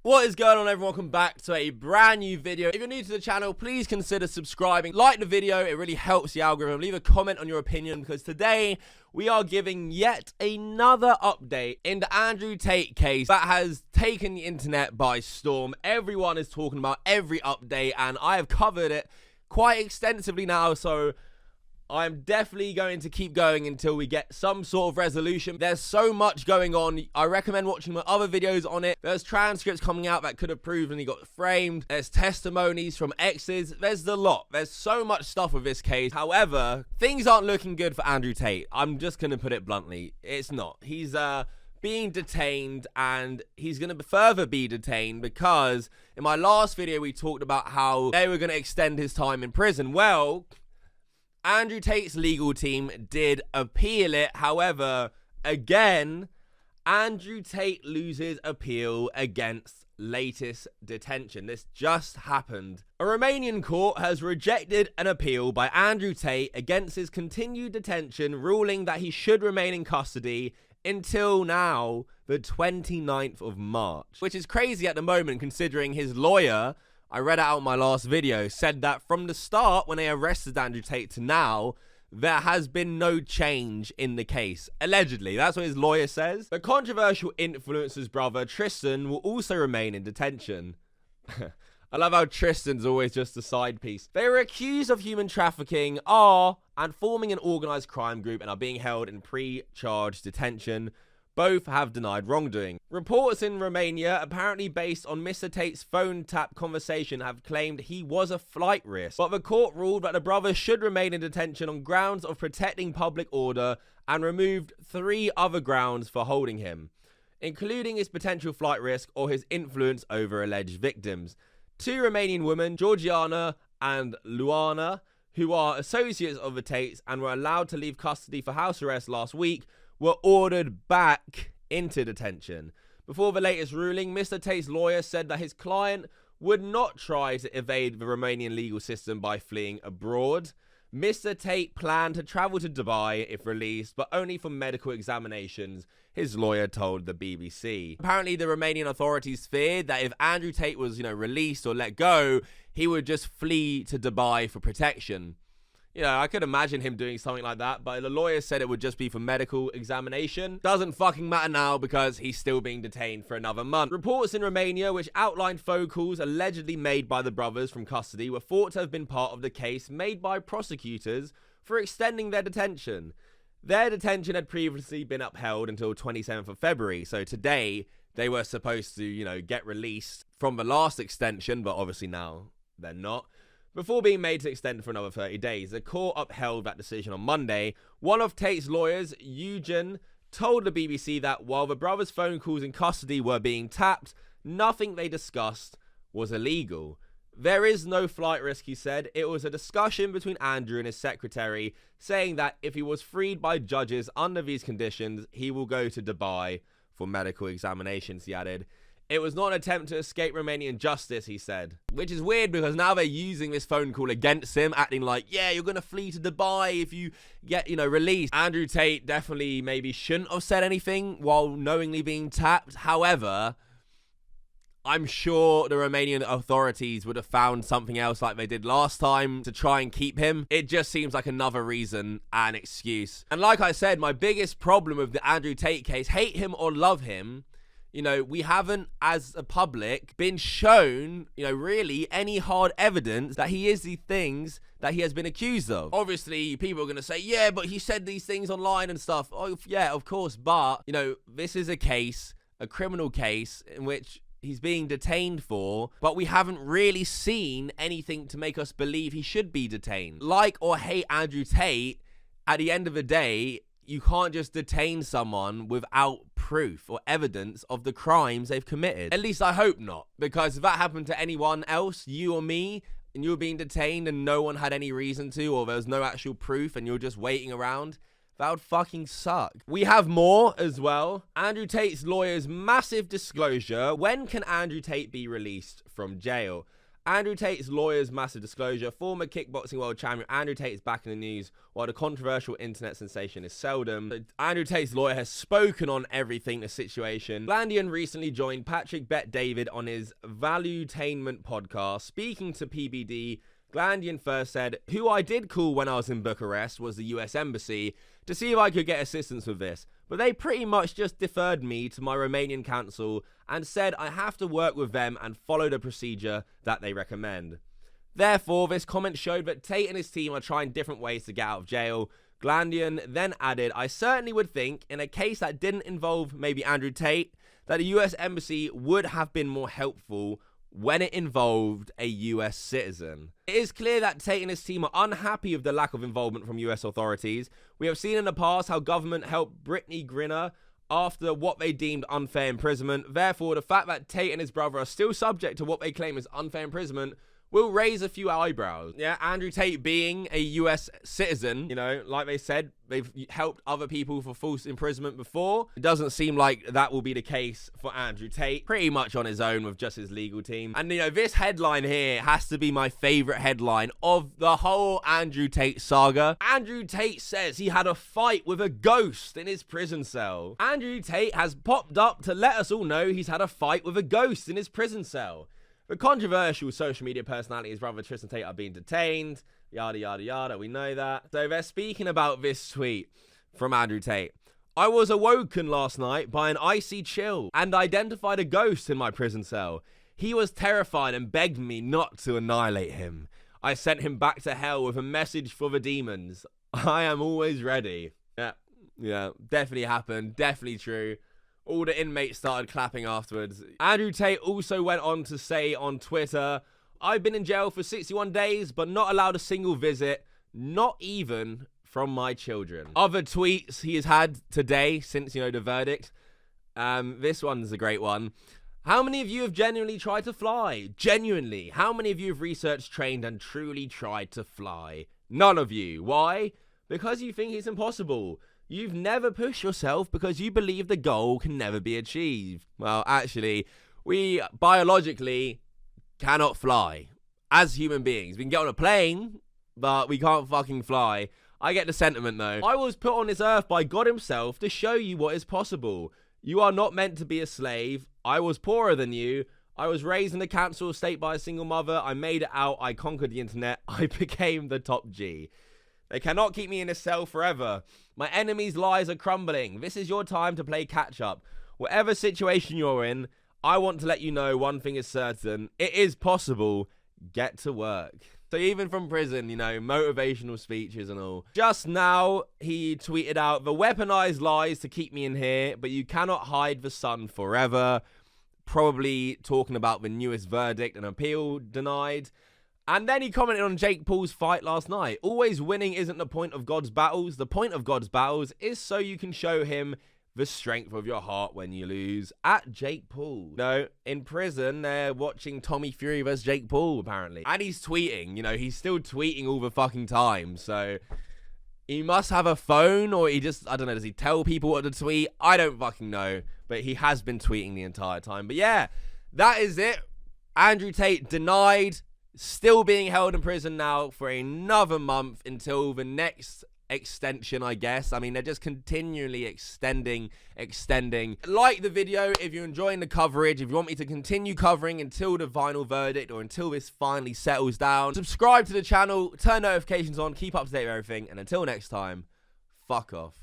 What is going on, everyone? Welcome back to a brand new video. If you're new to the channel, please consider subscribing. Like the video, it really helps the algorithm. Leave a comment on your opinion, because today we are giving yet another update in the Andrew Tate case that has taken the internet by storm. Everyone is talking about every update, and I have covered it quite extensively now, so I'm definitely going to keep going until we get some sort of resolution. There's so much going on. I recommend watching my other videos on it. There's transcripts coming out that could have proven he got framed. There's testimonies from exes. There's a lot. There's so much stuff with this case. However, things aren't looking good for Andrew Tate. I'm just going to put it bluntly. It's not. He's being detained, and he's going to further be detained because in my last video we talked about how they were going to extend his time in prison. Well, Andrew Tate's legal team did appeal it. However, again, Andrew Tate loses appeal against latest detention. This just happened. A Romanian court has rejected an appeal by Andrew Tate against his continued detention, ruling that he should remain in custody until now, the 29th of March, which is crazy at the moment considering his lawyer, I read it out in my last video, said that from the start when they arrested Andrew Tate to now, there has been no change in the case. Allegedly, that's what his lawyer says. The controversial influencer's brother, Tristan, will also remain in detention. I love how Tristan's always just a side piece. They are accused of human trafficking, and forming an organized crime group, and are being held in pre-charge detention. Both have denied wrongdoing. Reports in Romania, apparently based on Mr. Tate's phone tap conversation, have claimed he was a flight risk, but the court ruled that the brothers should remain in detention on grounds of protecting public order and removed 3 other grounds for holding him, including his potential flight risk or his influence over alleged victims. 2 Romanian women, Georgiana and Luana, who are associates of the Tates and were allowed to leave custody for house arrest last week, were ordered back into detention. Before the latest ruling, Mr. Tate's lawyer said that his client would not try to evade the Romanian legal system by fleeing abroad. Mr. Tate planned to travel to Dubai if released, but only for medical examinations, his lawyer told the BBC. Apparently, the Romanian authorities feared that if Andrew Tate was, released or let go, he would just flee to Dubai for protection. I could imagine him doing something like that, but the lawyer said it would just be for medical examination. Doesn't fucking matter now because he's still being detained for another month. Reports in Romania, which outlined phone calls allegedly made by the brothers from custody, were thought to have been part of the case made by prosecutors for extending their detention. Their detention had previously been upheld until 27th of February, so today they were supposed to, get released from the last extension, but obviously now they're not, before being made to extend for another 30 days. The court upheld that decision on Monday. One of Tate's lawyers, Eugen, told the BBC that while the brothers' phone calls in custody were being tapped, nothing they discussed was illegal. There is no flight risk, he said. It was a discussion between Andrew and his secretary, saying that if he was freed by judges under these conditions, he will go to Dubai for medical examinations, he added. It was not an attempt to escape Romanian justice, he said. Which is weird because now they're using this phone call against him, acting like, yeah, you're going to flee to Dubai if you get, released. Andrew Tate definitely maybe shouldn't have said anything while knowingly being tapped. However, I'm sure the Romanian authorities would have found something else like they did last time to try and keep him. It just seems like another reason and excuse. And like I said, my biggest problem with the Andrew Tate case, hate him or love him, we haven't, as a public, been shown, really any hard evidence that he is the things that he has been accused of. Obviously, people are going to say, yeah, but he said these things online and stuff. Oh, yeah, of course. But, this is a case, a criminal case, in which he's being detained for, but we haven't really seen anything to make us believe he should be detained. Like or hate Andrew Tate, at the end of the day, you can't just detain someone without proof or evidence of the crimes they've committed. At least I hope not, because if that happened to anyone else, you or me, and you were being detained and no one had any reason to, or there was no actual proof and you're just waiting around, that would fucking suck. We have more as well. Andrew Tate's lawyer's massive disclosure. When can Andrew Tate be released from jail? Andrew Tate's lawyer's massive disclosure. Former kickboxing world champion Andrew Tate is back in the news, while the controversial internet sensation is seldom. Andrew Tate's lawyer has spoken on everything the situation. Glandian recently joined Patrick Bet-David on his Valuetainment podcast. Speaking to PBD, Glandian first said, "Who I did call when I was in Bucharest was the US Embassy to see if I could get assistance with this. But they pretty much just deferred me to my Romanian counsel and said I have to work with them and follow the procedure that they recommend." Therefore, this comment showed that Tate and his team are trying different ways to get out of jail. Glandian then added, "I certainly would think, in a case that didn't involve maybe Andrew Tate, that the US Embassy would have been more helpful when it involved a US citizen." It is clear that Tate and his team are unhappy with the lack of involvement from US authorities. We have seen in the past how government helped Brittany Griner after what they deemed unfair imprisonment. Therefore, the fact that Tate and his brother are still subject to what they claim is unfair imprisonment will raise a few eyebrows. Yeah, Andrew Tate being a US citizen, you know, like they said, they've helped other people for false imprisonment before. It doesn't seem like that will be the case for Andrew Tate. Pretty much on his own with just his legal team. And, you know, this headline here has to be my favorite headline of the whole Andrew Tate saga. Andrew Tate says he had a fight with a ghost in his prison cell. Andrew Tate has popped up to let us all know he's had a fight with a ghost in his prison cell. The controversial social media personality, his brother Tristan Tate, are being detained. Yada, yada, yada. We know that. So they're speaking about this tweet from Andrew Tate. "I was awoken last night by an icy chill and identified a ghost in my prison cell. He was terrified and begged me not to annihilate him. I sent him back to hell with a message for the demons. I am always ready." Yeah, definitely happened. Definitely true. All the inmates started clapping afterwards. Andrew Tate also went on to say on Twitter, "I've been in jail for 61 days, but not allowed a single visit, not even from my children." Other tweets he has had today since, you know, the verdict. This one's a great one. "How many of you have genuinely tried to fly? Genuinely. How many of you have researched, trained, and truly tried to fly? None of you. Why? Because you think it's impossible. You've never pushed yourself because you believe the goal can never be achieved." Well, actually, we biologically cannot fly as human beings. We can get on a plane, but we can't fucking fly. I get the sentiment, though. "I was put on this earth by God himself to show you what is possible. You are not meant to be a slave. I was poorer than you. I was raised in a council estate by a single mother. I made it out. I conquered the internet. I became the top G. They cannot keep me in a cell forever. My enemies' lies are crumbling. This is your time to play catch up. Whatever situation you're in, I want to let you know one thing is certain. It is possible. Get to work." So even from prison, you know, motivational speeches and all. Just now, he tweeted out, "The weaponized lies to keep me in here, but you cannot hide the sun forever." Probably talking about the newest verdict, an appeal denied. And then he commented on Jake Paul's fight last night. "Always winning isn't the point of God's battles. The point of God's battles is so you can show him the strength of your heart when you lose." At Jake Paul. No, in prison, they're watching Tommy Fury versus Jake Paul, apparently. And he's tweeting, you know, he's still tweeting all the fucking time. So he must have a phone, or he just, I don't know, does he tell people what to tweet? I don't fucking know. But he has been tweeting the entire time. But yeah, that is it. Andrew Tate denied. Still being held in prison now for another month until the next extension, I guess. I mean, they're just continually extending. Like the video if you're enjoying the coverage. If you want me to continue covering until the final verdict or until this finally settles down. Subscribe to the channel, turn notifications on, keep up to date with everything. And until next time, fuck off.